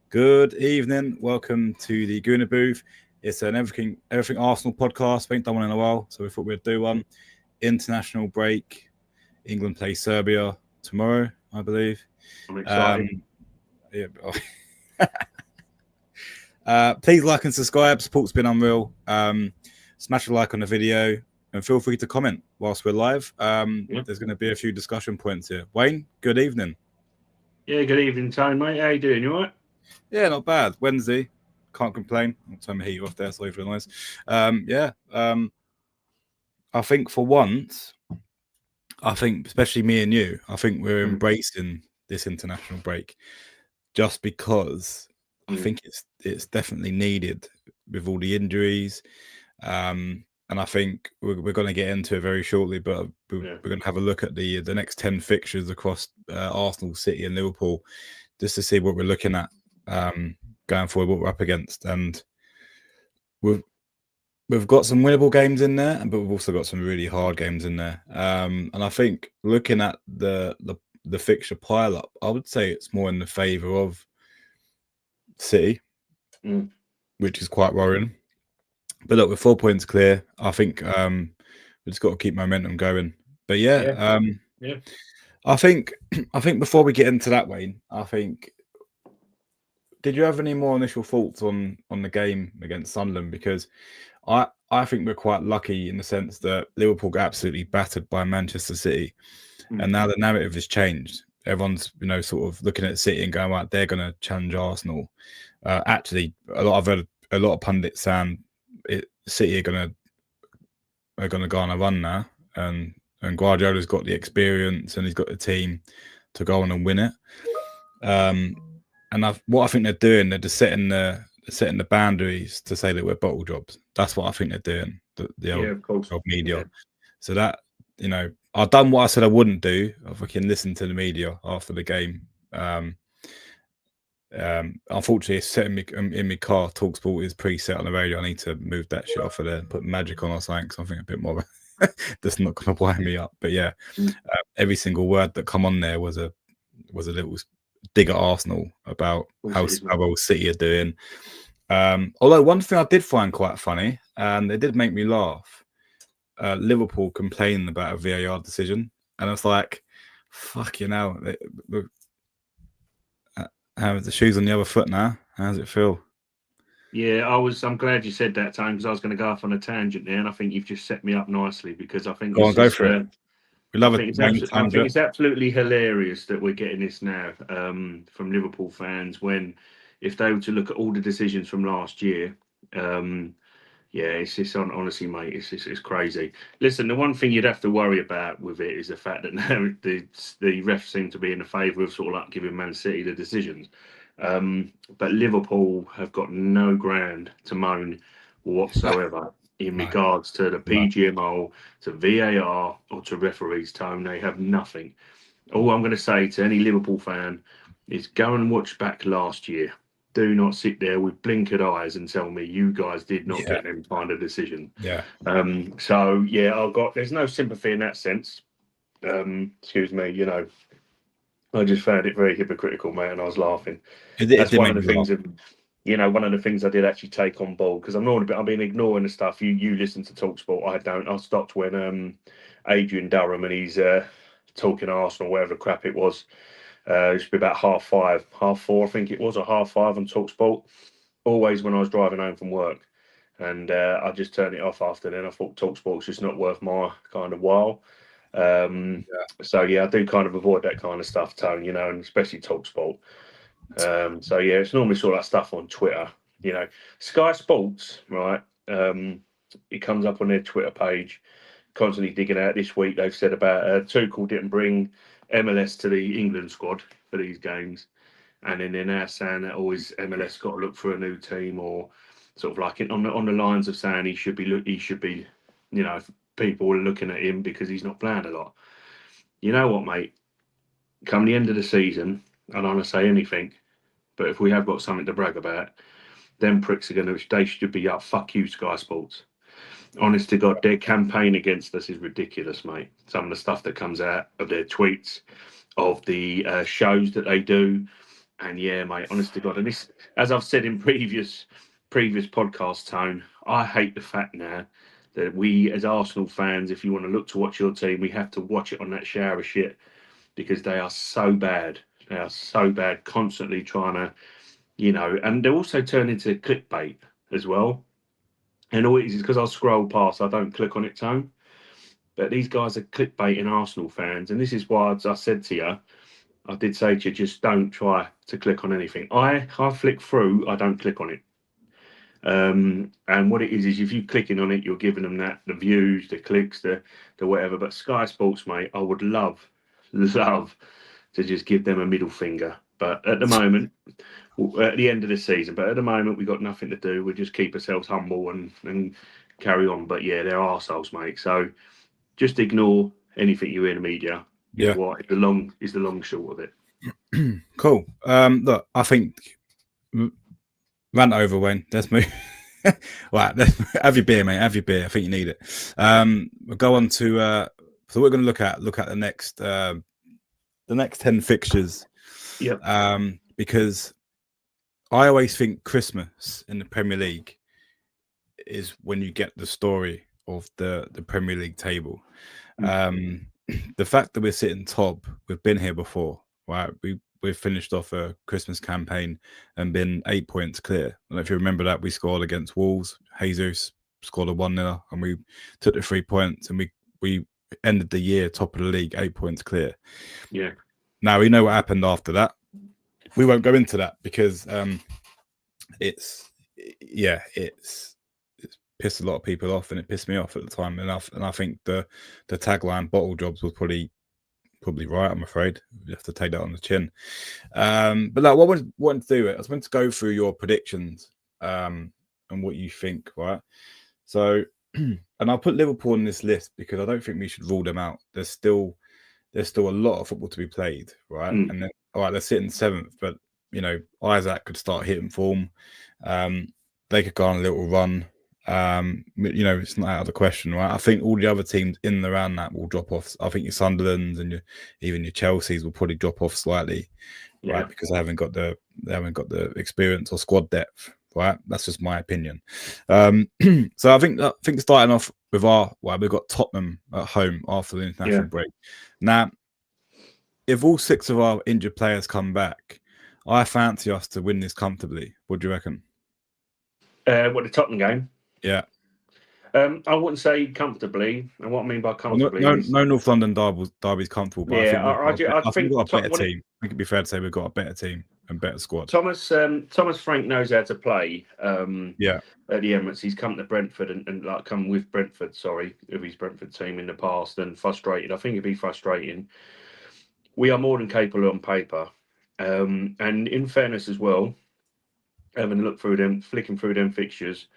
Good evening. Welcome to the Gooner booth. It's an everything Arsenal podcast. We ain't done one in a while, so we thought we'd do one. International break. England play Serbia tomorrow, I believe. I'm excited. Yeah. Please like and subscribe. Support's been unreal. Smash a like on the video and feel free to comment whilst we're live. There's going to be a few discussion points here. Wayne, good evening. Yeah, good evening, Tony, mate. How you doing? You all right? Yeah, not bad. Wednesday, can't complain. I'll turn the heat off there. Sorry for the noise. I think for once, especially me and you, I think we're embracing this international break just because I think it's definitely needed with all the injuries. And I think we're going to get into it very shortly, but we're going to have a look at the next 10 fixtures across Arsenal, City and Liverpool just to see what we're looking at going forward, what we're up against. And we've got some winnable games in there, but we've also got some really hard games in there. And I think looking at the fixture pile-up, I would say it's more in the favour of City, which is quite worrying. But look, with 4 points clear, I think we just got to keep momentum going. But I think before we get into that, Wayne, did you have any more initial thoughts on the game against Sunderland? Because I think we're quite lucky in the sense that Liverpool got absolutely battered by Manchester City, and now the narrative has changed. Everyone's sort of looking at City and going, right, they're going to challenge Arsenal. Actually, I've heard a lot of pundits saying City are going to go on a run now, and Guardiola's got the experience and he's got the team to go on and win it. And what I think they're doing, they're just setting the boundaries to say that we're bottle jobs. That's what I think they're doing. The old media. Yeah. So that I've done what I said I wouldn't do. I fucking listened to the media after the game. Unfortunately, it's set in my car. TalkSport is preset on the radio. I need to move that shit off of there, put magic on or something. Something a bit more that's not going to wind me up. But yeah, every single word that come on there was a little dig at Arsenal about how well City are doing. Although one thing I did find quite funny, and it did make me laugh, Liverpool complaining about a VAR decision, and it's like, fuck you know. How the shoes on the other foot now? How does it feel? Yeah, I'm glad you said that, Tony, because I was going to go off on a tangent there, and I think you've just set me up nicely because I think go for it. We love it. I think it's absolutely hilarious that we're getting this now from Liverpool fans when, if they were to look at all the decisions from last year, it's just honestly, mate, it's crazy. Listen, the one thing you'd have to worry about with it is the fact that now the refs seem to be in the favour of sort of like giving Man City the decisions. But Liverpool have got no ground to moan whatsoever in regards to the PGMO, to VAR, or to referees' tone. They have nothing. All I'm going to say to any Liverpool fan is go and watch back last year. Do not sit there with blinkered eyes and tell me you guys did not get them kind of decision. Yeah. There's no sympathy in that sense. Excuse me, I just found it very hypocritical, mate, and I was laughing. That's one of the things one of the things I did actually take on board, because I've been ignoring the stuff. You listen to TalkSport, I don't. I stopped when Adrian Durham and he's talking Arsenal, whatever crap it was. It should be about 4:30, I think it was, or 5:30 on TalkSport. Always when I was driving home from work, and I just turned it off after then. I thought TalkSport's just not worth my kind of while. So I do kind of avoid that kind of stuff, Tone, and especially TalkSport. It's normally sort of that stuff on Twitter. Sky Sports, right? It comes up on their Twitter page, constantly digging out. This week they've said about Tuchel didn't bring MLS to the England squad for these games, and then they're now saying that always MLS got to look for a new team, or sort of like on the lines of saying he should be, people are looking at him because he's not playing a lot. You know what, mate? Come the end of the season, I don't want to say anything, but if we have got something to brag about, them pricks they should be up. Fuck you, Sky Sports. Honest to God, their campaign against us is ridiculous, mate. Some of the stuff that comes out of their tweets, of the shows that they do, And yeah, mate, honest to God, and this, as I've said in previous podcast, Tone, I hate the fact now that we, as Arsenal fans, if you want to look to watch your team, we have to watch it on that shower shit because they are so bad. They are so bad, constantly trying to, and they also turn into clickbait as well. And all it is because I'll scroll past, I don't click on it, Tone. But these guys are clickbaiting Arsenal fans, and this is why I said to you, I did say to you, just don't try to click on anything. I flick through, I don't click on it. And what it is if you clicking on it, you're giving them the views, the clicks, the whatever. But Sky Sports, mate, I would love to just give them a middle finger. But at the moment, at the end of the season, we've got nothing to do. We just keep ourselves humble and carry on. But yeah, they're arseholes, mate. So just ignore anything you hear in the media. Yeah. What is the long short of it. Cool. Look, I think rant over, Wayne. Let's move. Right, have your beer, mate. Have your beer. I think you need it. We'll go on to so we're going to look at the next 10 fixtures. Yeah. Because I always think Christmas in the Premier League is when you get the story of the Premier League table. The fact that we're sitting top, we've been here before, right? We've finished off a Christmas campaign and been 8 points clear. I don't know if you remember that we scored against Wolves. Jesus scored a 1-0 and we took the 3 points and we ended the year top of the league, 8 points clear. Yeah. Now we know what happened after that. We won't go into that because it's pissed a lot of people off, and it pissed me off at the time. And I think the tagline "bottle jobs" was probably right. I'm afraid you have to take that on the chin. But like, what I wanted to do, I was meant to go through your predictions and what you think, right? So, and I'll put Liverpool on this list because I don't think we should rule them out. There's still a lot of football to be played, right? And then, all right, they're sitting 7th, but Isaac could start hitting form. They could go on a little run. It's not out of the question, right? I think all the other teams in and around that will drop off. I think your Sunderlands and even your Chelseas will probably drop off slightly, right? Because they haven't got the experience or squad depth, right? That's just my opinion. So I think starting off with we've got Tottenham at home after the international break. Now, if all 6 of our injured players come back, I fancy us to win this comfortably. What do you reckon? What, the Tottenham game? Yeah. I wouldn't say comfortably, and what I mean by comfortably no North London derby's comfortable, but I think we've got a better team. I think it'd be fair to say we've got a better team and better squad. Thomas Frank knows how to play. At the Emirates, he's come to Brentford and like come with Brentford. Of his Brentford team in the past, and frustrated. I think it'd be frustrating. We are more than capable on paper, and in fairness as well, having a look through them, flicking through them fixtures.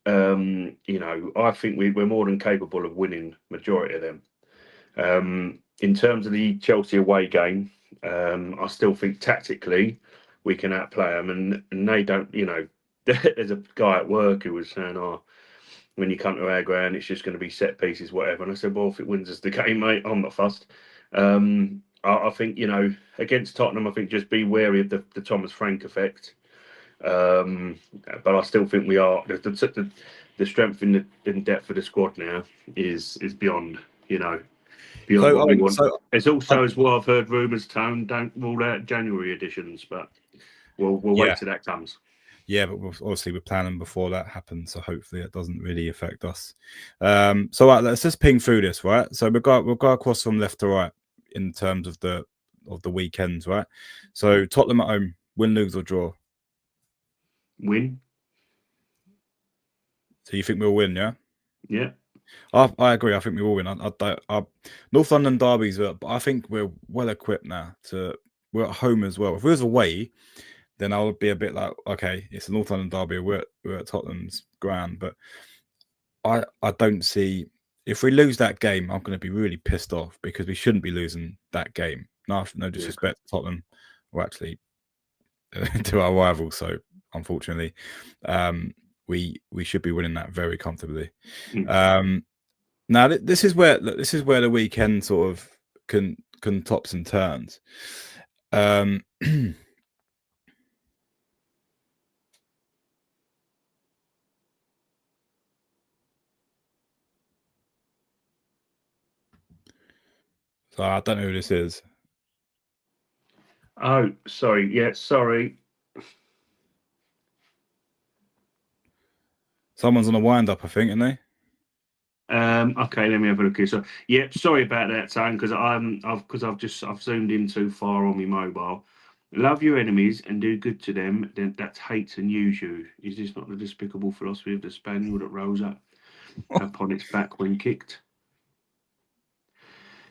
I think we're more than capable of winning majority of them. In terms of the Chelsea away game, I still think tactically we can outplay them, and they don't. There's a guy at work who was saying, "Oh, when you come to our ground, it's just going to be set pieces, whatever." And I said, "Well, if it wins us the game, mate, I'm not fussed." I think against Tottenham, I think just be wary of the Thomas Frank effect. But I still think we are the strength in depth of the squad now is beyond beyond what we want. It's also as well, I've heard rumours, Tone, don't rule out January editions, but we'll wait till that comes. Yeah, but obviously we're planning before that happens, so hopefully it doesn't really affect us. So let's just ping through this, right? So we'll go across from left to right in terms of the weekends, right? So Tottenham at home, win, lose or draw? Win. So you think we'll win, yeah? Yeah. I agree. I think we will win. North London derbies, but I think we're well equipped now. We're at home as well. If we was away, then I would be a bit like, okay, it's a North London derby. We're at Tottenham's ground, but I don't see. If we lose that game, I'm going to be really pissed off because we shouldn't be losing that game. No disrespect to Tottenham, or actually to our rivals. So unfortunately, we should be winning that very comfortably. Now this is where the weekend sort of can tops and turns. I don't know who this is. Oh, sorry. Yeah, sorry. Someone's on a wind-up, I think, isn't they? Okay, let me have a look here. So, yeah, sorry about that, Tone, because I've zoomed in too far on my mobile. Love your enemies and do good to them. Then that's hate and use you. Is this not the despicable philosophy of the spaniel that rose up upon its back when kicked?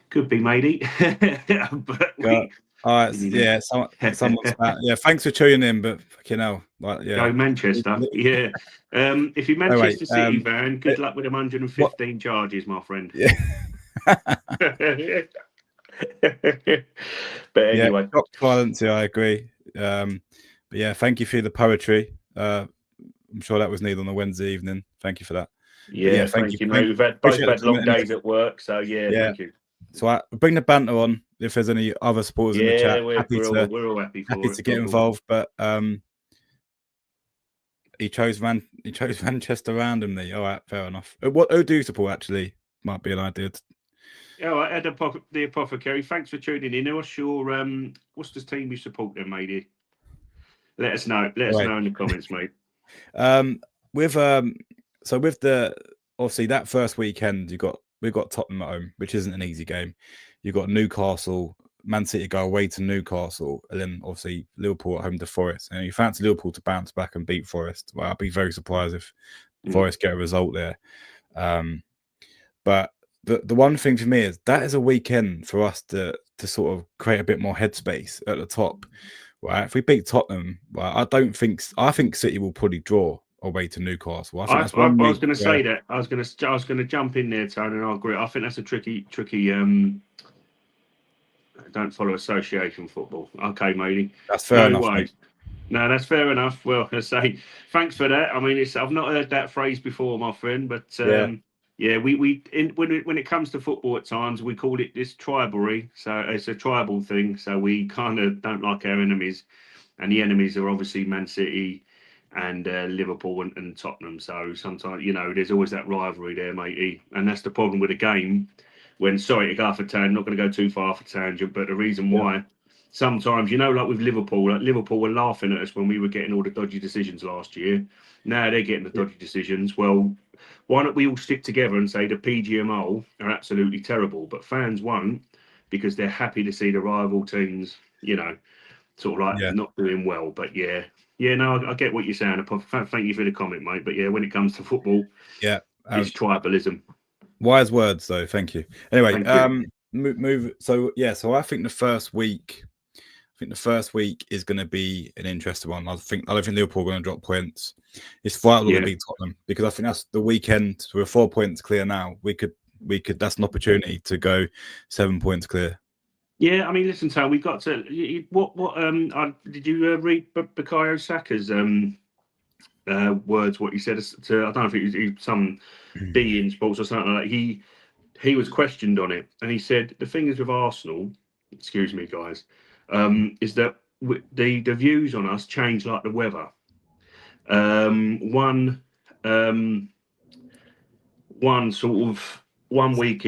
Could be, matey. But yeah, someone's back. Yeah, thanks for tuning in, but fucking hell, like, yeah. Go Manchester. Yeah. If you're Manchester City fan, good luck with them 115 charges, my friend. Yeah. But anyway, shock silence. Yeah, I agree. But yeah, thank you for the poetry. I'm sure that was needed on a Wednesday evening. Thank you for that. Yeah, thank you, mate. We've both had long days at work, so yeah, thank you. So I bring the banter on if there's any other supporters in the chat. We're all happy to get involved, but he chose Manchester randomly. All right, fair enough. Who do you support actually? Might be an idea. All right, the Apothecary. Thanks for tuning in. What's the team you support then, matey? Let us know. Let us know in the comments, mate. With the obviously that first weekend we've got Tottenham at home, which isn't an easy game. You've got Newcastle, Man City go away to Newcastle, and then obviously Liverpool at home to Forest. And you fancy Liverpool to bounce back and beat Forest. Well, I'd be very surprised if Forest get a result there. But the one thing for me is that is a weekend for us to sort of create a bit more headspace at the top. Right? If we beat Tottenham, well, I think City will probably draw away to Newcastle. I was going to say that. I was going to jump in there, Tony, and I agree. I think that's a tricky. Don't follow association football. Okay, matey. That's fair enough. Mate. No, that's fair enough. Well, I say thanks for that. I mean, I've not heard that phrase before, my friend, but when it comes to football, at times we call it this tribalry. So it's a tribal thing. So we kind of don't like our enemies, and the enemies are obviously Man City and Liverpool and Tottenham. So sometimes, there's always that rivalry there, matey, and that's the problem with the game. Sorry to go off a tangent, not going to go too far off a tangent, but the reason why sometimes, like with Liverpool were laughing at us when we were getting all the dodgy decisions last year. Now they're getting the dodgy decisions. Well, why don't we all stick together and say the PGMO are absolutely terrible, but fans won't because they're happy to see the rival teams, sort of like not doing well. But I get what you're saying. Thank you for the comment, mate. But when it comes to football, it's tribalism. Wise words, though. Thank you. Anyway, move. So I think the first week is going to be an interesting one. I don't think Liverpool are going to drop points. It's vital to beat Tottenham because I think that's the weekend. We're 4 points clear now. We could. That's an opportunity to go 7 points clear. Yeah, I mean, listen, Tom, we've got to. Did you read Bukayo Saka's words? What he said to, I don't know if it was some D in sports or something like that. He was questioned on it, and he said the thing is with Arsenal. Excuse me, guys. Is that the views on us change like the weather. One week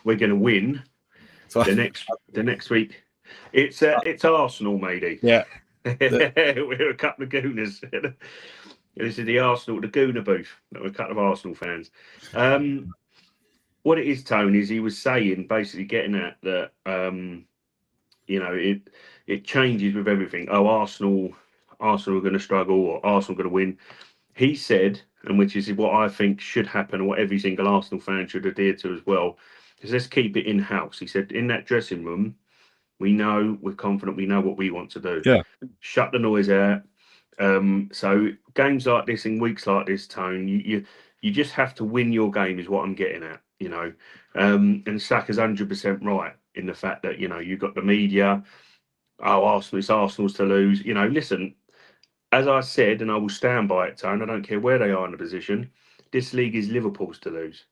we're going to win. The next week it's Arsenal, matey. Yeah, we're a couple of Gooners. This is the Arsenal, the Gooner booth. We're a couple of Arsenal fans. What it is, Tony, is he was saying, basically getting at that. It changes with everything. Oh, Arsenal are going to struggle, or Arsenal are going to win. He said, and which is what I think should happen, and what every single Arsenal fan should adhere to as well, is let's keep it in-house. He said, in that dressing room, we're confident, we know what we want to do. Yeah. Shut the noise out. So games like this, in weeks like this, Tone, you just have to win your game, is what I'm getting at, And Saka's 100% right in the fact that, you've got the media, Arsenal, it's Arsenal's to lose. Listen, as I said, and I will stand by it, Tone, I don't care where they are in the position, this league is Liverpool's to lose.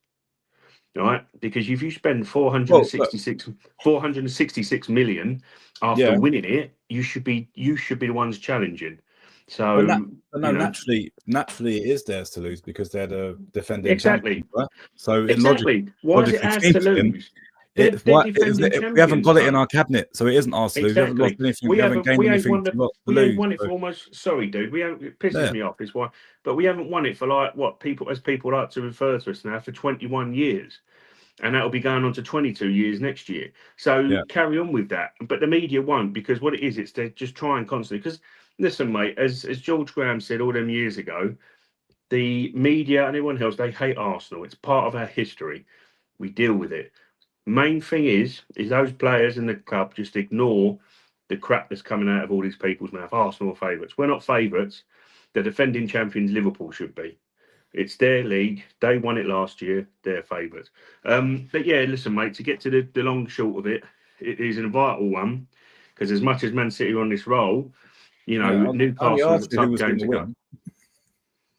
All right? Because if you spend 466 million after winning it, you should be the ones challenging. So naturally it is theirs to lose because they're the defending exactly champion, right? So exactly. Why is it ours to lose? They're defending champions. We haven't got it in our cabinet, so it isn't Arsenal. Exactly. We haven't lost anything. We haven't gained anything to we lose. ain't won it for almost. Sorry, dude. It pisses me off. Is why, but we haven't won it for like what people like to refer to us now for 21 years, and that'll be going on to 22 years next year. So carry on with that. But the media won't, because what it is, it's they're just trying constantly. Because listen, mate, as George Graham said all them years ago, the media and everyone else, they hate Arsenal. It's part of our history. We deal with it. Main thing is those players in the club just ignore the crap that's coming out of all these people's mouth. Arsenal are favourites. We're not favourites. The defending champions, Liverpool, should be. It's their league. They won it last year. They're favourites. But yeah, listen, mate, to get to the long short of it, it is a vital one, because as much as Man City are on this roll, Newcastle is a tough game to go.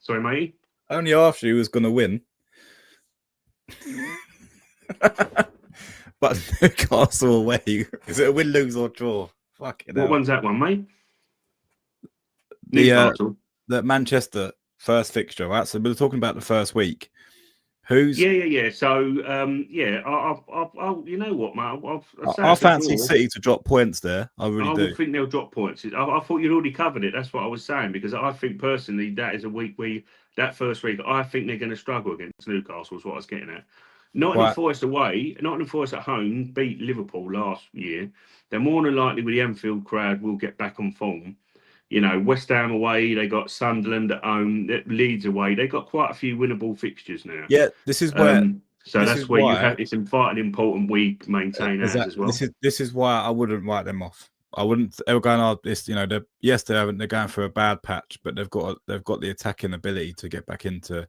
Sorry, mate? Only after he was going to win. But Newcastle away, is it a win, lose, or draw? Fucking hell. What one's that one, mate? Newcastle. The Manchester first fixture, right? So we were talking about the first week. Who's? Yeah. So, I'll you know what, mate? I fancy City to drop points there. I really do. I think they'll drop points. I thought you'd already covered it. That's what I was saying, because I think personally that is a week where that first week, I think they're going to struggle against Newcastle. Is what I was getting at. Nottingham Forest away, Nottingham Forest at home beat Liverpool last year. They're more than likely with the Anfield crowd will get back on form. West Ham away, they got Sunderland at home, Leeds away. They got quite a few winnable fixtures now. Yeah, this is where. So that's where you have. It's an important week maintain as well. This is why I wouldn't write them off. I wouldn't. They were going on this. They're going for a bad patch, but they've got the attacking ability to get back into.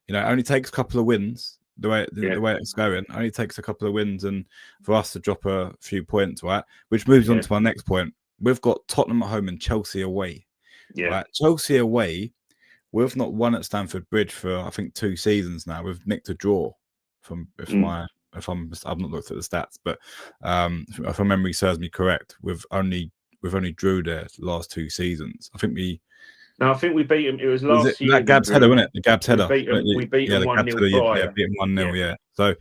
It only takes a couple of wins. The way it's going, only takes a couple of wins, and for us to drop a few points, right? Which moves on to my next point. We've got Tottenham at home and Chelsea away. Yeah, right? Chelsea away. We've not won at Stamford Bridge for I think 2 seasons now. We've nicked a draw. I've not looked at the stats, but if my memory serves me correct, we've only drew there the last 2 seasons. I think we beat him. It was last year. That Gab's header, wasn't it? The Gab's header. We beat him 1-0 prior. Beat him 1-0, yeah. So,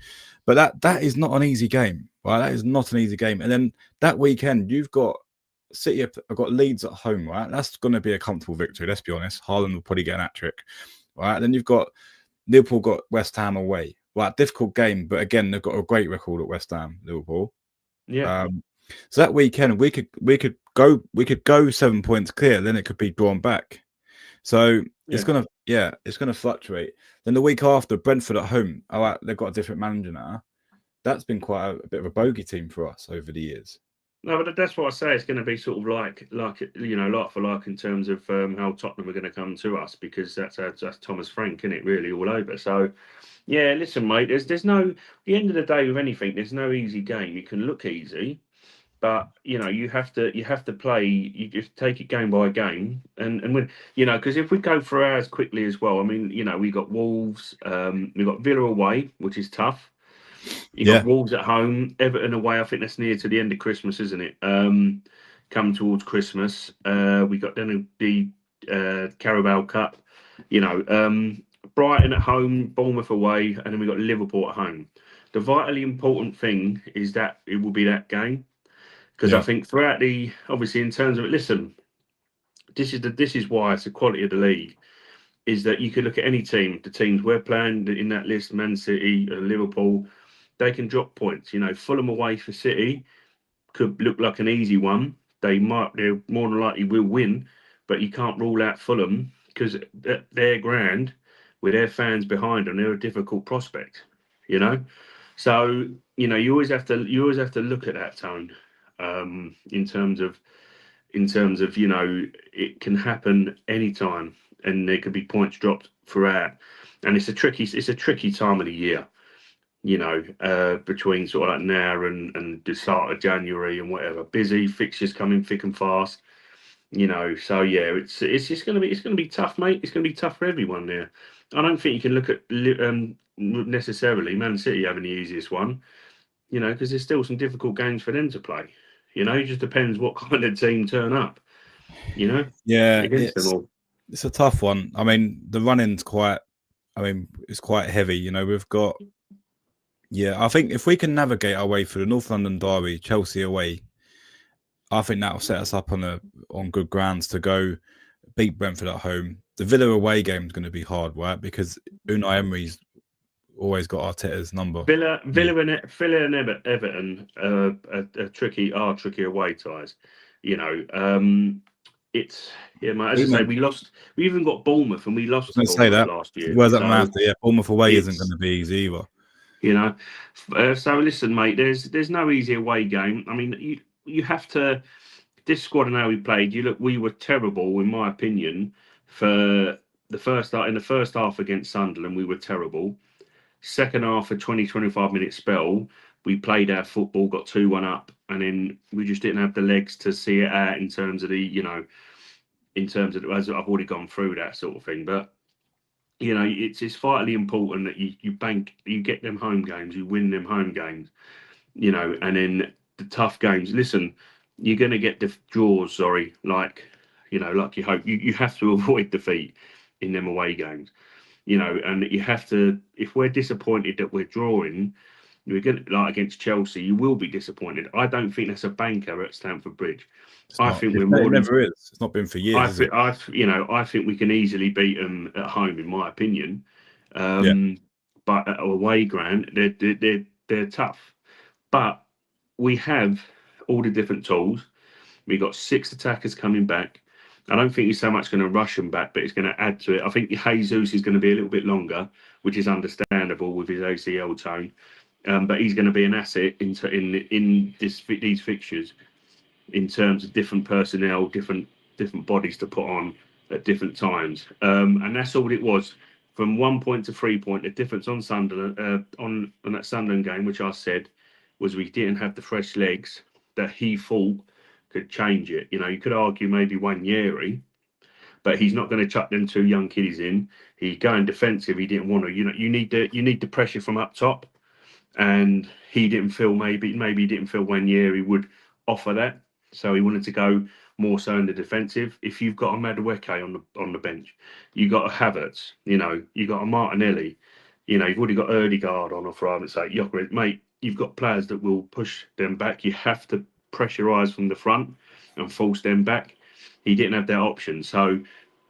but that is not an easy game, right? That is not an easy game. And then that weekend, you've got City. I've got Leeds at home, right? That's going to be a comfortable victory. Let's be honest. Haaland will probably get an hat-trick, right? And then you've got Liverpool got West Ham away. Right, difficult game, but again, they've got a great record at West Ham, Liverpool. Yeah. So that weekend, we could go 7 points clear. Then it could be drawn back. So it's gonna fluctuate. Then the week after, Brentford at home. All right, they've got a different manager now. That's been quite a bit of a bogey team for us over the years. No, but that's what I say. It's going to be sort of like for like in terms of how Tottenham are going to come to us, because that's Thomas Frank, isn't it? Really all over. So yeah, listen, mate. There's no. At the end of the day, with anything, there's no easy game. You can look easy, but you have to play. You just take it game by game, and when because if we go through ours quickly as well, I mean, we got Wolves, we got Villa away, which is tough. You got Wolves at home, Everton away. I think that's near to the end of Christmas, isn't it? Come towards Christmas. We got then the Carabao Cup. Brighton at home, Bournemouth away, and then we got Liverpool at home. The vitally important thing is that it will be that game. Because I think throughout obviously in terms of it, listen, this is why it's the quality of the league, is that you could look at any team, the teams we're playing in that list, Man City, Liverpool, they can drop points. Fulham away for City could look like an easy one. They're more than likely will win, but you can't rule out Fulham because they're grand with their fans behind them. They're a difficult prospect, So you always have to look at that, Tone. In terms of it can happen anytime, and there could be points dropped throughout, and it's a tricky time of the year, between sort of like now and the start of January and whatever. Busy fixtures coming thick and fast, So yeah, it's just gonna be tough, mate. It's gonna be tough for everyone there. I don't think you can look at necessarily Man City having the easiest one, because there's still some difficult games for them to play. It just depends what kind of team turn up, Yeah, it's a tough one. I mean, the running's it's quite heavy. Yeah, I think if we can navigate our way through the North London derby, Chelsea away, I think that will set us up on good grounds to go beat Brentford at home. The Villa away game is going to be hard, right? Because Unai Emery's always got Arteta's number. Villa and Everton are tricky away ties. You know, it's mate, as I say, we lost. We even got Bournemouth, and we lost to Bournemouth last year. Where's that matter? Yeah, Bournemouth away isn't going to be easy either. You know, so listen, mate. There's no easy away game. I mean, you have to. This squad and how we played. We were terrible, in my opinion, for the first in the first half against Sunderland. We were terrible. Second half, a 20-25 minute spell, we played our football, got 2-1 up, and then we just didn't have the legs to see it out in terms of as I've already gone through that sort of thing. But it's vitally important that you get them home games, you win them home games, and then the tough games. Listen, you're going to get the draws. Like you hope. You have to avoid defeat in them away games. And you have to, if we're disappointed that we're drawing, we're going like against Chelsea, you will be disappointed. I don't think that's a banker at Stamford Bridge. I think we're more. It never is. It's not been for years. I think we can easily beat them at home, in my opinion. But at away ground, they're tough. But we have all the different tools. We've got 6 attackers coming back. I don't think he's so much going to rush him back, but it's going to add to it. I think Jesus is going to be a little bit longer, which is understandable with his ACL tone. But he's going to be an asset in these fixtures in terms of different personnel, different bodies to put on at different times. And that's all it was. From 1 point to 3 point, the difference on Sunderland on that Sunderland game, which I said, was we didn't have the fresh legs that he thought could change it. You could argue maybe Wanyeri, but he's not going to chuck them 2 young kiddies in. He's going defensive. He didn't want to. You need the pressure from up top, and he didn't feel maybe he didn't feel Wanyeri would offer that, so he wanted to go more so in the defensive. If you've got a Madueke on the bench, you got a Havertz, you got a Martinelli, you've already got Erdegaard on, or for argument's sake, Jokerit, mate. You've got players that will push them back. You have to pressurise from the front and force them back. He didn't have that option, so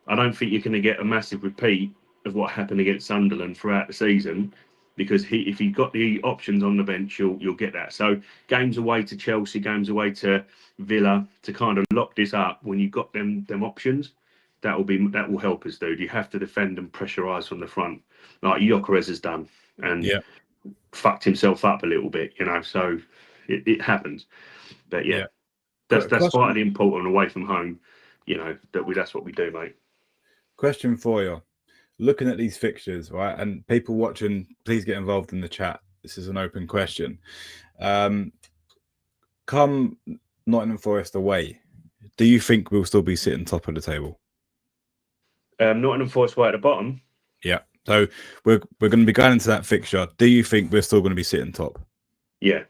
I don't think you're going to get a massive repeat of what happened against Sunderland throughout the season, because if you've got the options on the bench, you'll get that. So games away to Chelsea, games away to Villa, to kind of lock this up when you've got them options, that will help us, dude. You have to defend and pressurise from the front, like Jokerit has done, and fucked himself up a little bit, so it happens. But that's vitally important away from home, that's what we do, mate. Question for you. Looking at these fixtures, right, and people watching, please get involved in the chat. This is an open question. Come Nottingham Forest away, do you think we'll still be sitting top of the table? Nottingham Forest way at the bottom? Yeah. So we're going to be going into that fixture. Do you think we're still going to be sitting top? Yeah.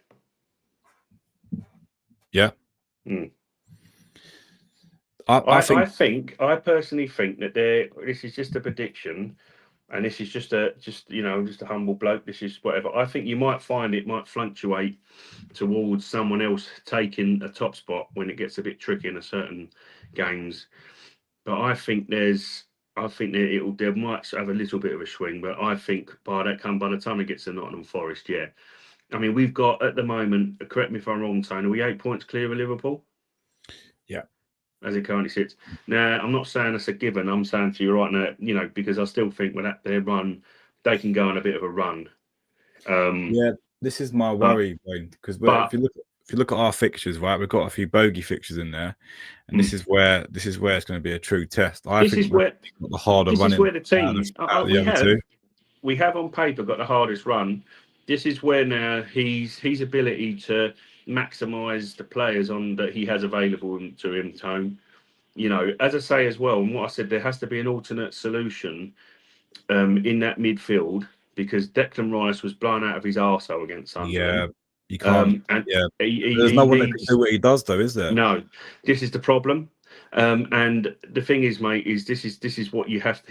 Yeah. I personally think that this is just a prediction, and this is just a humble bloke. This is whatever. I think you might find it might fluctuate towards someone else taking a top spot when it gets a bit tricky in a certain games. But I think there might have a little bit of a swing. But I think by the time it gets to Nottingham Forest, yeah. I mean, we've got at the moment, correct me if I'm wrong, Tony, are we 8 points clear of Liverpool? Yeah. As it currently sits. Now, I'm not saying that's a given. I'm saying to you right now, because I still think with their run, they can go on a bit of a run. This is my worry, because if you look at our fixtures, right, we've got a few bogey fixtures in there, and this is where it's going to be a true test. I think we've got the harder running. This is where the team we have on paper got the hardest run. This is where now his ability to maximise the players that he has available to him, Tone. As I say as well, and what I said, there has to be an alternate solution in that midfield, because Declan Rice was blown out of his arsehole against Sunderland. Yeah, you can't. There's no one that can do what he does, though, is there? No, this is the problem. And the thing is, mate, is this is what he has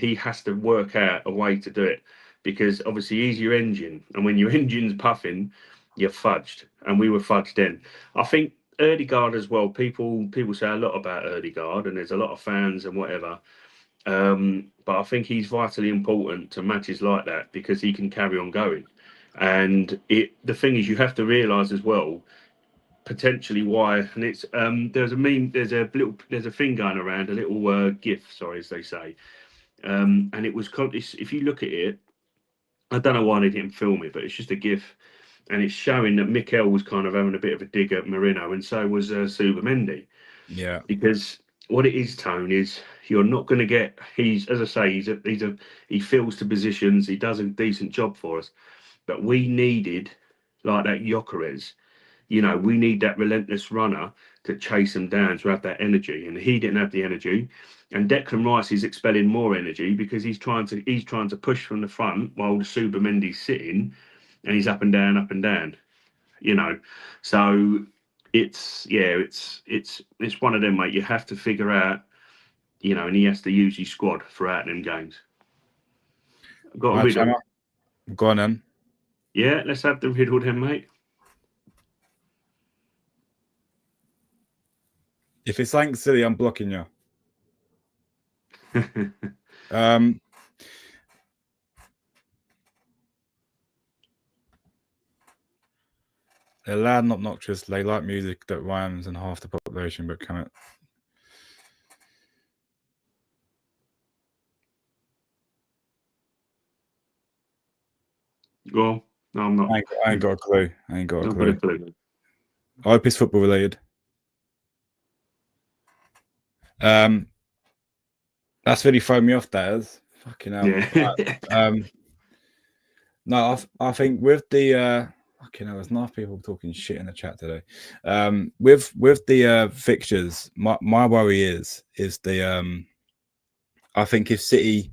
to work out a way to do it. because obviously he's your engine, and when your engine's puffing, you're fudged, and we were fudged then. I think Ødegaard as well. People say a lot about Ødegaard, and there's a lot of fans and whatever. But I think he's vitally important to matches like that because he can carry on going. And the thing is, you have to realise as well, potentially why. And it's there's a meme, there's a thing going around, a little GIF, sorry, as they say. And it was if you look at it, I don't know why they didn't film it, but it's just a GIF, and it's showing that Mikel was kind of having a bit of a dig at Marino, and so was Subamendi. Yeah, because what it is, Tone, is you're not going to get. He's, as I say, he fills to positions. He does a decent job for us, but we needed like that Gyökeres. We need that relentless runner to chase him down, to have that energy, and he didn't have the energy. And Declan Rice is expelling more energy because he's trying to push from the front while the Subamendi's sitting, and he's up and down, up and down. So it's one of them, mate. You have to figure out, and he has to use his squad throughout them games. I've got a riddle. Go on then. Yeah, let's have the riddle then, mate. If it's something silly, I'm blocking you. They're loud and obnoxious. They like music that rhymes and half the population, but cannot. Go on. No, I'm not. I ain't got a clue. I ain't got a clue. I hope it's football related. That's really thrown me off, that is. Fucking hell. Yeah. No, I think with the fucking hell, there's enough people talking shit in the chat today. With the fixtures, my worry is the I think if City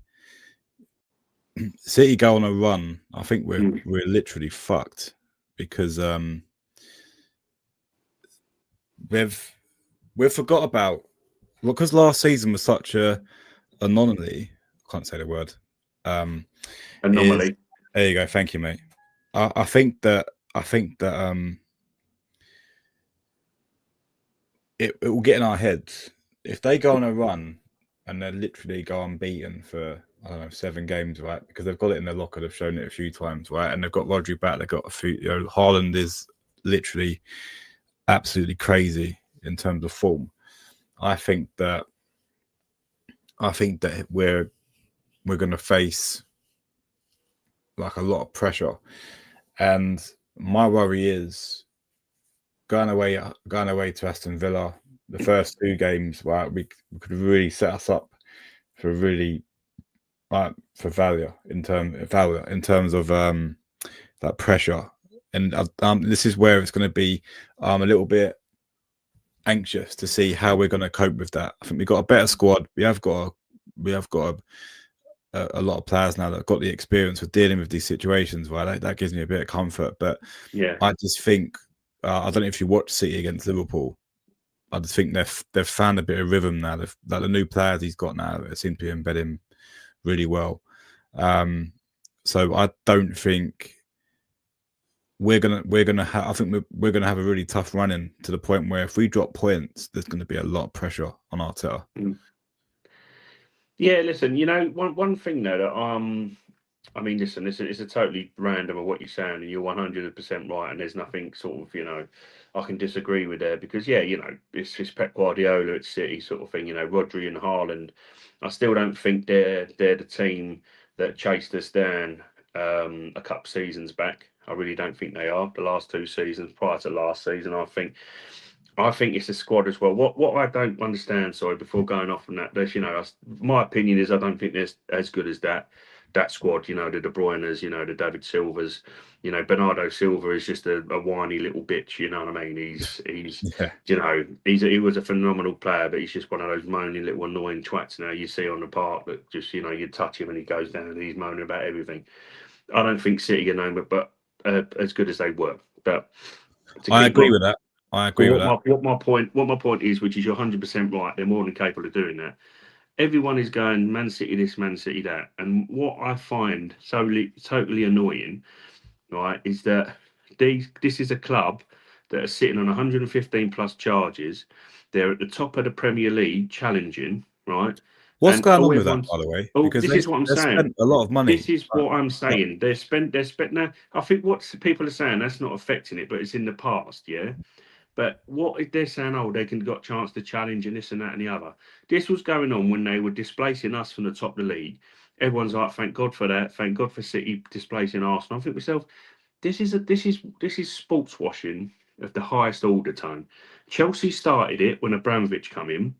go on a run, I think we're literally fucked because we've forgot about, because last season was such a anomaly. I can't say the word. Anomaly. There you go. Thank you, mate. I think that it will get in our heads if they go on a run and they literally go unbeaten for, I don't know, 7 games, right? Because they've got it in their locker. They've shown it a few times, right? And they've got Rodri back. They've got a few. Haaland is literally absolutely crazy in terms of form. I think that we're going to face like a lot of pressure, and my worry is going away to Aston Villa. The first 2 games, right, we could really set us up for really for failure in terms of that pressure. And this is where it's going to be a little bit anxious to see how we're going to cope with that. I think we've got a better squad. We have got a lot of players now that have got the experience of dealing with these situations, right? That gives me a bit of comfort. But yeah, I just think I don't know if you watched City against Liverpool. I just think they've found a bit of rhythm now. Like the new players he's got now, it seems to be embedding really well. So I don't think we're gonna have. I think we're gonna have a really tough run in, to the point where if we drop points, there's going to be a lot of pressure on Arteta. Yeah, listen, one thing though that I mean, listen, it's a totally random of what you're saying, and you're 100% right, and there's nothing sort of, I can disagree with there, because it's Pep Guardiola at City sort of thing, Rodri and Haaland. I still don't think they're the team that chased us down a couple seasons back. I really don't think they are. The last 2 seasons prior to last season, I think it's a squad as well. What I don't understand, sorry, before going off on that, there's, my opinion is I don't think there's as good as that squad. The De Bruyne's, the David Silvas, Bernardo Silva is just a whiny little bitch. You know what I mean? He's yeah. He was a phenomenal player, but he's just one of those moaning little annoying twats now you see on the park that just, you touch him and he goes down and he's moaning about everything. I don't think City are known, but as good as they were. But I agree with that. I agree with that. What my point is, which is you're 100% right, they're more than capable of doing that. everyone is going Man City this, Man City that. And what I find totally annoying, right, is that this is a club that are sitting on 115 plus charges. They're at the top of the Premier League, challenging, right? What's And going oh, on with that, everyone's by the way? oh, Because this is what I'm they saying. spent a lot of money. This is what I'm But saying. They're spent now. I think what people are saying that's not affecting it, but it's in the past, yeah. But what if they're saying, oh, they can got a chance to challenge and this and that and the other? This was going on when they were displacing us from the top of the league. Everyone's like, thank God for that. Thank God for City displacing Arsenal. I think myself, this is sports washing of the highest order, tone. Chelsea started it when Abramovich come in,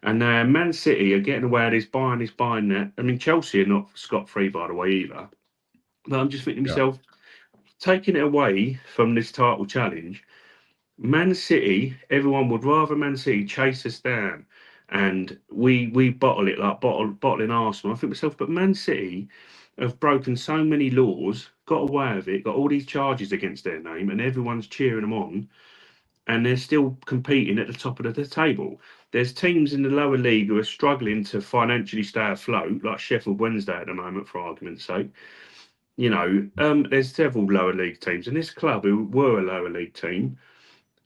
and now Man City are getting away with this buying that. I mean, Chelsea are not scot free, by the way, either. But I'm just thinking to yeah, myself, taking it away from this title challenge, Man City, everyone would rather Man City chase us down, and we bottle it like bottling Arsenal. I think myself, but Man City have broken so many laws, got away with it, got all these charges against their name, and everyone's cheering them on, and they're still competing at the top of the table. There's teams in the lower league who are struggling to financially stay afloat, like Sheffield Wednesday at the moment, for argument's sake. There's several lower league teams, and this club, who were a lower league team,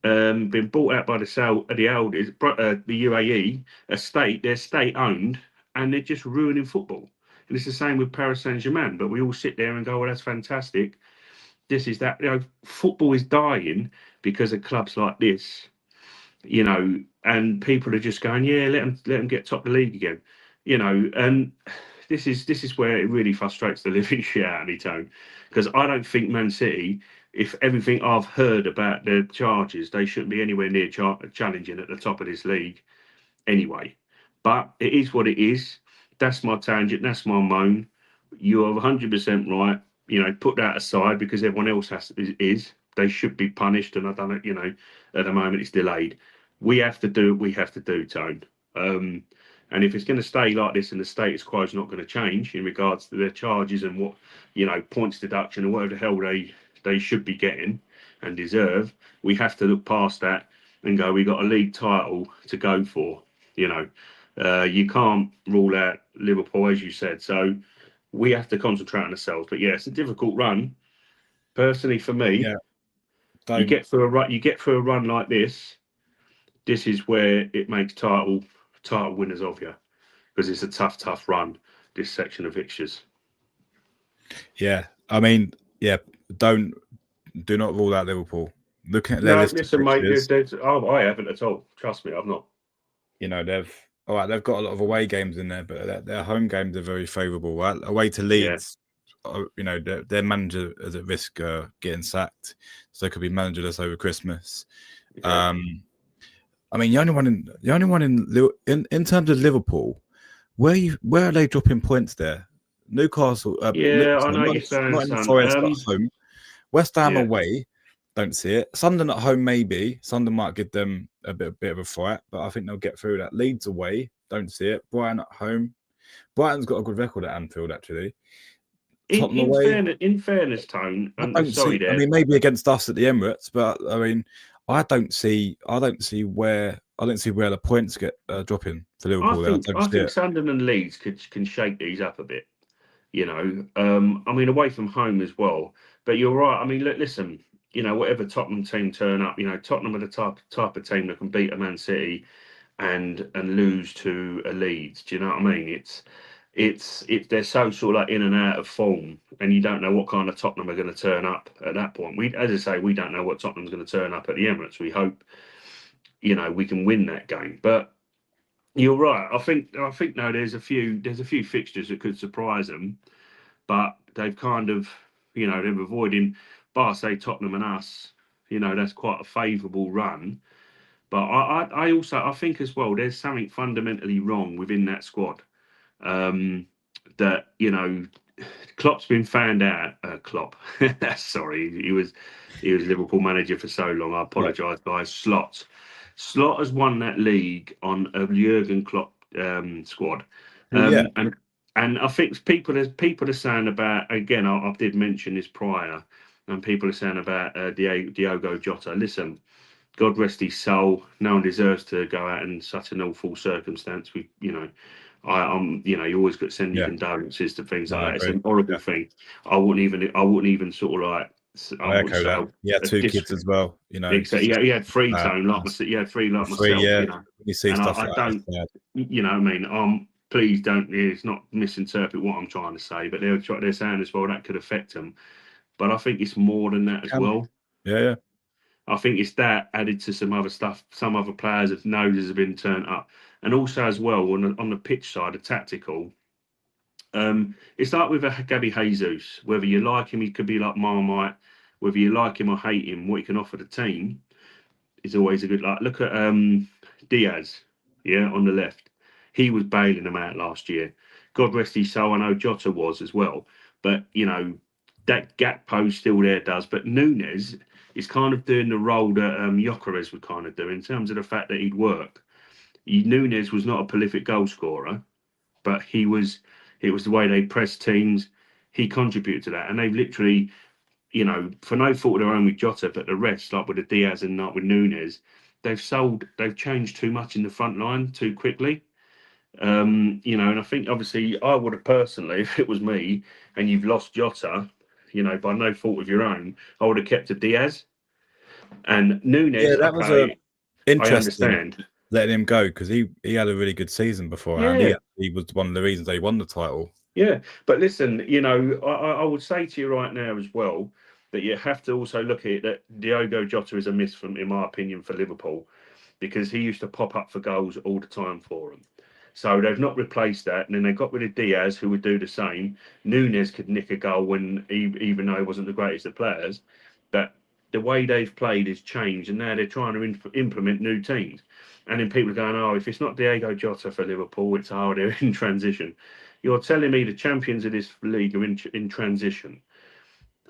been bought out by the Saudis, the UAE estate. They're state owned, and they're just ruining football. And it's the same with Paris Saint Germain. But we all sit there and go, "Well, that's fantastic. This is that." Football is dying because of clubs like this. And people are just going, "Yeah, let them get top of the league again." And this is where it really frustrates the living shit out of me, Tone, because I don't think Man City, if everything I've heard about their charges, they shouldn't be anywhere near challenging at the top of this league anyway. But it is what it is. That's my tangent. That's my moan. You are 100% right. Put that aside because everyone else is. They should be punished, and I don't know. At the moment it's delayed. We have to do what we have to do, Tone. And if it's going to stay like this and the status quo is not going to change in regards to their charges and what, points deduction and whatever the hell they should be getting and deserve, we have to look past that and go, we got a league title to go for. You can't rule out Liverpool, as you said. So we have to concentrate on ourselves. But yeah, it's a difficult run. Personally, for me, yeah, you don't. get through a run like this. This is where it makes title winners of you, because it's a tough run, this section of fixtures. Yeah, I mean, yeah, do not rule out Liverpool. Looking at their No, list of listen, mate. fixtures, I haven't at all. Trust me, I've not. they've got a lot of away games in there, but their home games are very favourable. Right? Away to Yeah. Leeds, their manager is at risk getting sacked, so they could be managerless over Christmas. Yeah. I mean, the only one in terms of Liverpool, where are they dropping points there? Newcastle, Yeah, I sorry, know what you're saying, not in son. Forest at home. West Ham Yeah. away, don't see it. Sunderland at home, maybe. Sunderland might give them a bit of a fight, but I think they'll get through that. Leeds away, don't see it. Brighton at home. Brighton's got a good record at Anfield, actually. Tottenham away. In fairness, Tone, I'm sorry there. I mean, maybe against us at the Emirates, but I mean, I don't see where the points get dropping for Liverpool. I think Sunderland and Leeds can shake these up a bit. I mean, away from home as well. But you're right. I mean, listen. Whatever Tottenham team turn up, Tottenham are the type of team that can beat a Man City and lose to a Leeds. Do you know what I mean? It's they're so sort of like in and out of form, and you don't know what kind of Tottenham are going to turn up at that point. As I say, we don't know what Tottenham's going to turn up at the Emirates. We hope, we can win that game. But you're right. I think no, there's a few fixtures that could surprise them, but they've kind of, they're avoiding, bar say Tottenham and us. That's quite a favourable run. But I also I think as well there's something fundamentally wrong within that squad. That Klopp's been found out. Klopp, sorry, he was Liverpool manager for so long. I apologise, guys. Slot has won that league on a Jurgen Klopp squad. And I think people are saying about, again, I did mention this prior, and people are saying about Diogo Jota. Listen, God rest his soul. No one deserves to go out in such an awful circumstance. You always got to send your condolences to things like that. It's an horrible thing. I wouldn't even sort of like. I echo that. Yeah, 2 kids as well. You know, exactly. Yeah, he had 3 tone like myself. Yeah, 3 like myself. Yeah. You know, you see and stuff I like don't. That. You know, what I mean, please don't. It's not misinterpret what I'm trying to say, but they're saying as well that could affect them. But I think it's more than that as well. Yeah. I think it's that added to some other stuff. Some other players' noses have been turned up, and also as well on the pitch side, the tactical. It's like with a Gabby Jesus. Whether you like him, he could be like Marmite. Whether you like him or hate him, what he can offer the team is always a good. Like look at Diaz, yeah, on the left. He was bailing them out last year. God rest his soul. I know Jota was as well, but that Gakpo's still there. Does but Nunes is kind of doing the role that Gyökeres would kind of do in terms of the fact that he'd work. Nunes was not a prolific goal scorer, but it was the way they pressed teams. He contributed to that, and they've literally, for no fault of their own with Jota, but the rest, like with the Diaz and not with Nunes, they've changed too much in the front line too quickly. And I think obviously I would have personally, if it was me, and you've lost Jota, by no fault of your own, I would have kept a Diaz and Nunes. Yeah, that was interesting. I understand letting him go because he had a really good season beforehand. Yeah. He was one of the reasons they won the title. Yeah, but listen, I would say to you right now as well that you have to also look at it that Diogo Jota is a miss, in my opinion, for Liverpool, because he used to pop up for goals all the time for them. So they've not replaced that, and then they got rid of Diaz, who would do the same. Nunes could nick a goal even though he wasn't the greatest of players, but the way they've played has changed, and now they're trying to implement new teams. And then people are going, "Oh, if it's not Diogo Jota for Liverpool, it's harder in transition." You're telling me the champions of this league are in transition.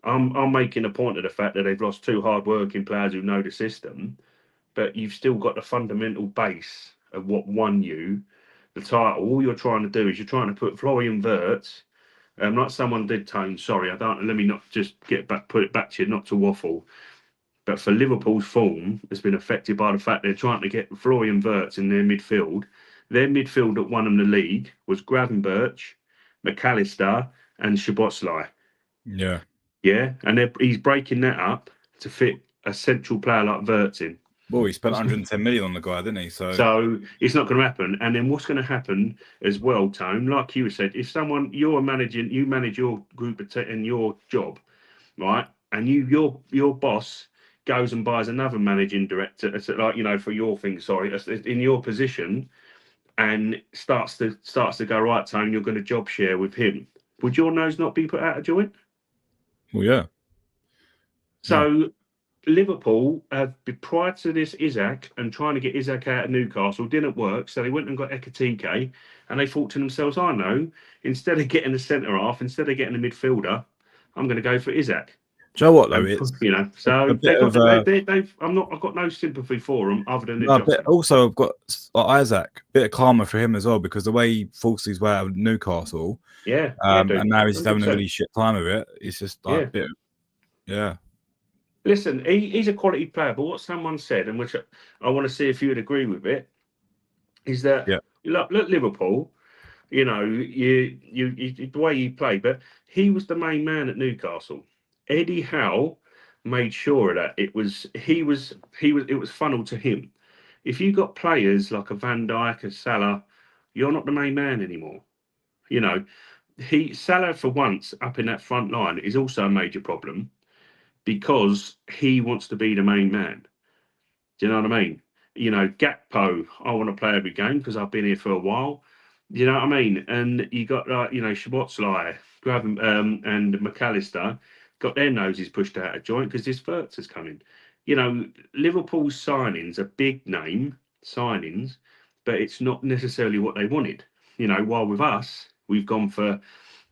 I'm making a point of the fact that they've lost 2 hard-working players who know the system, but you've still got the fundamental base of what won you the title. All you're trying to do is you're trying to put Florian Wirtz, like someone did, Tone. Sorry, I don't. Let me not just put it back to you, not to waffle. But for Liverpool's form has been affected by the fact they're trying to get Florian Wirtz in their midfield. Their midfield that won them the league was Gravenberch, McAllister, and Szoboszlai. Yeah. Yeah, and he's breaking that up to fit a central player like Wirtz in. Well, he spent 110 million on the guy, didn't he? So it's not going to happen. And then what's going to happen as well, Tone, like you said, if you manage your group and your job, right? And your boss goes and buys another managing director, like, for your thing, sorry, in your position, and starts to go, right, Tone, you're going to job share with him. Would your nose not be put out of joint? Well, yeah. So Liverpool, prior to this Isaac and trying to get Isaac out of Newcastle, didn't work. So they went and got Ekatike, and they thought to themselves, I know, instead of getting the centre half, instead of getting the midfielder, I'm going to go for Isaac. Do you know what though? It's so I've got no sympathy for them other than but also I've got Isaac, bit of karma for him as well, because the way he forced his way out of Newcastle, and now he's having a really shit time of it. It's just like a bit of, Listen, he's a quality player, but what someone said, and which I want to see if you would agree with it, is that look Liverpool, the way he played, but he was the main man at Newcastle. Eddie Howe made sure that it was funneled to him. If you got players like a Van Dijk, a Salah, you're not the main man anymore. Salah for once up in that front line is also a major problem because he wants to be the main man. Do you know what I mean? Gakpo, I want to play every game because I've been here for a while. You know what I mean? And you got Szoboszlai, and McAllister got their noses pushed out of joint because this Wirtz is coming. Liverpool's signings are big name signings, but it's not necessarily what they wanted. While with us, we've gone for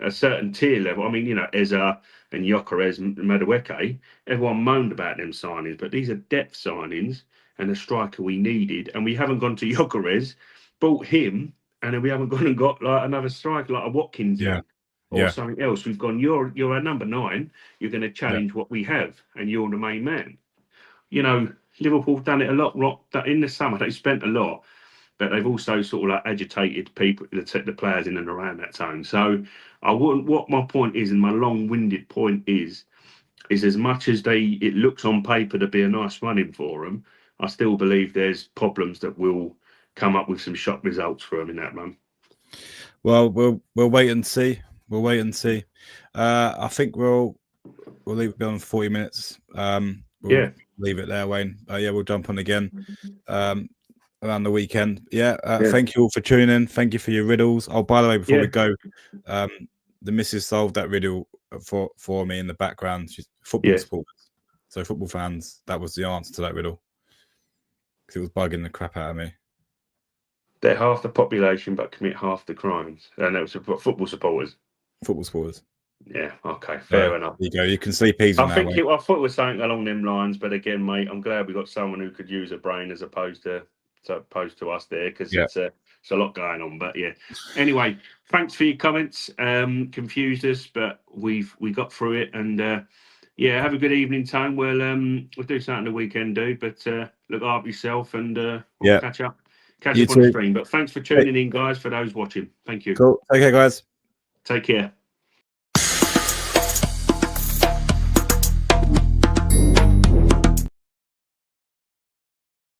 a certain tier level. I mean, Eza and Gyökeres and Madueke, everyone moaned about them signings, but these are depth signings and a striker we needed, and we haven't gone to Gyökeres, bought him, and then we haven't gone and got like another striker like a Watkins or something else. We've gone, you're a number 9, you're going to challenge what we have, and you're the main man. Liverpool have done it a lot. In the summer, they spent a lot. but they've also sort of like agitated people, the players in and around that tone. So I wouldn't. What my point is, and my long-winded point is as much as it looks on paper to be a nice running for them, I still believe there's problems that will come up with some shock results for them in that run. Well, we'll wait and see. We'll wait and see. I think we'll leave it on 40 minutes. We'll leave it there, Wayne. Yeah, we'll jump on again around the weekend. Thank you all for tuning in. Thank you for your riddles. Oh, by the way, before we go, the missus solved that riddle for me in the background. She's football supporters, so football fans. That was the answer to that riddle because it was bugging the crap out of me. They're half the population, but commit half the crimes. And it was football supporters. Football supporters. Yeah. Okay. Fair enough. There you go. You can sleep easy now. I thought it was something along them lines, but again, mate, I'm glad we got someone who could use a brain as opposed to us there, because it's a lot going on. But yeah. Anyway, thanks for your comments. Confused us, but we got through it, and have a good evening, Tone. We'll do something the weekend, but look after yourself, and we'll catch up on the stream. But thanks for tuning in, guys. For those watching, thank you. Cool. Take care, guys. Take care.